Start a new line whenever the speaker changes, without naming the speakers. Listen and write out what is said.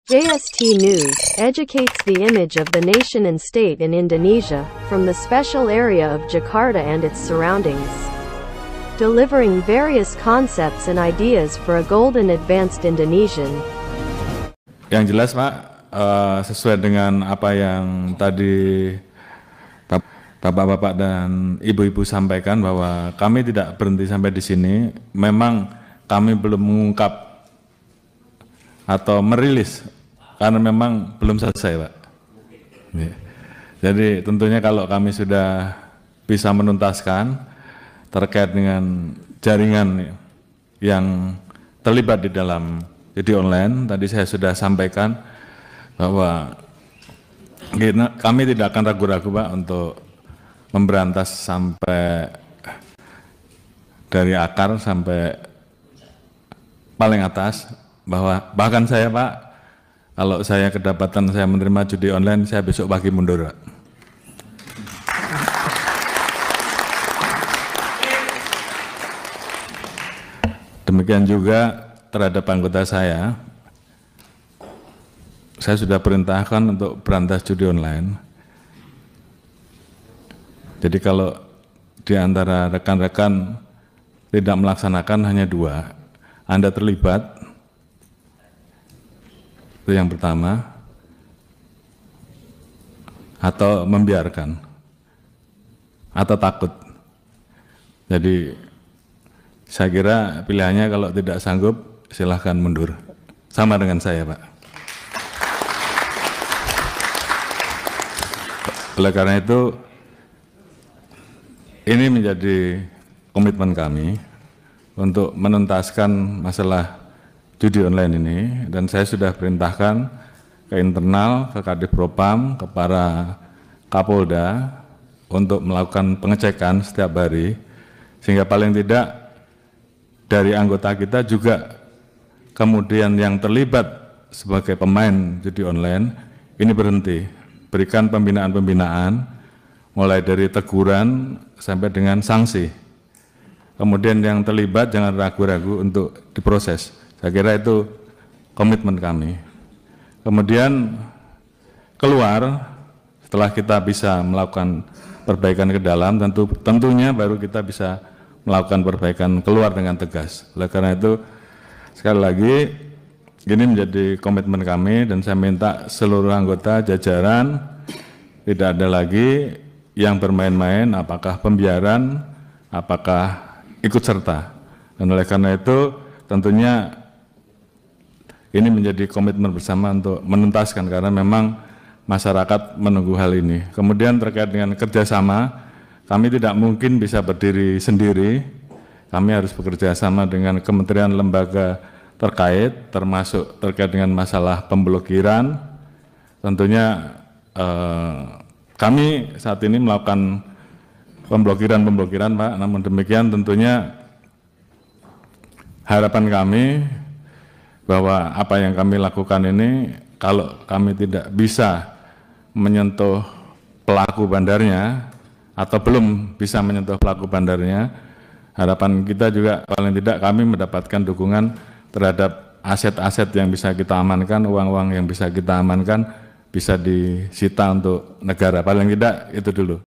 JST News educates the image of the nation and state in Indonesia, from the special area of Jakarta and its surroundings, delivering various concepts and ideas for a golden advanced Indonesian.
Yang jelas Pak, sesuai dengan apa yang tadi Bapak-bapak dan ibu-ibu sampaikan bahwa kami tidak berhenti sampai di sini. Memang kami belum mengungkap atau merilis karena memang belum selesai, Pak. Jadi tentunya kalau kami sudah bisa menuntaskan terkait dengan jaringan yang terlibat di dalam judi online, tadi saya sudah sampaikan bahwa kami tidak akan ragu-ragu Pak untuk memberantas sampai dari akar sampai paling atas, bahwa bahkan saya Pak, kalau saya kedapatan saya menerima judi online, saya besok pagi mundur Pak. Demikian juga terhadap anggota saya sudah perintahkan untuk berantas judi online. Jadi kalau di antara rekan-rekan tidak melaksanakan hanya 2, Anda terlibat, itu yang pertama, atau membiarkan, atau takut. Jadi saya kira pilihannya kalau tidak sanggup silahkan mundur, sama dengan saya Pak. Oleh karena itu, ini menjadi komitmen kami untuk menuntaskan masalah judi online ini, dan saya sudah perintahkan ke internal, ke Kadif Propam, ke para Kapolda untuk melakukan pengecekan setiap hari, sehingga paling tidak dari anggota kita juga kemudian yang terlibat sebagai pemain judi online ini berhenti, berikan pembinaan-pembinaan mulai dari teguran sampai dengan sanksi. Kemudian yang terlibat jangan ragu-ragu untuk diproses. Saya kira itu komitmen kami. Kemudian keluar, setelah kita bisa melakukan perbaikan ke dalam, tentunya baru kita bisa melakukan perbaikan keluar dengan tegas. Oleh karena itu, sekali lagi, ini menjadi komitmen kami, dan saya minta seluruh anggota jajaran tidak ada lagi yang bermain-main, apakah pembiaran, apakah ikut serta. Dan oleh karena itu tentunya ini menjadi komitmen bersama untuk menuntaskan, karena memang masyarakat menunggu hal ini. Kemudian terkait dengan kerjasama, kami tidak mungkin bisa berdiri sendiri, kami harus bekerja sama dengan kementerian lembaga terkait, termasuk terkait dengan masalah pemblokiran. Tentunya kami saat ini melakukan pemblokiran Pak, namun demikian tentunya harapan kami bahwa apa yang kami lakukan ini, kalau kami tidak bisa menyentuh pelaku bandarnya atau belum bisa menyentuh pelaku bandarnya, harapan kita juga paling tidak kami mendapatkan dukungan terhadap aset-aset yang bisa kita amankan, uang-uang yang bisa kita amankan, bisa disita untuk negara, paling tidak itu dulu.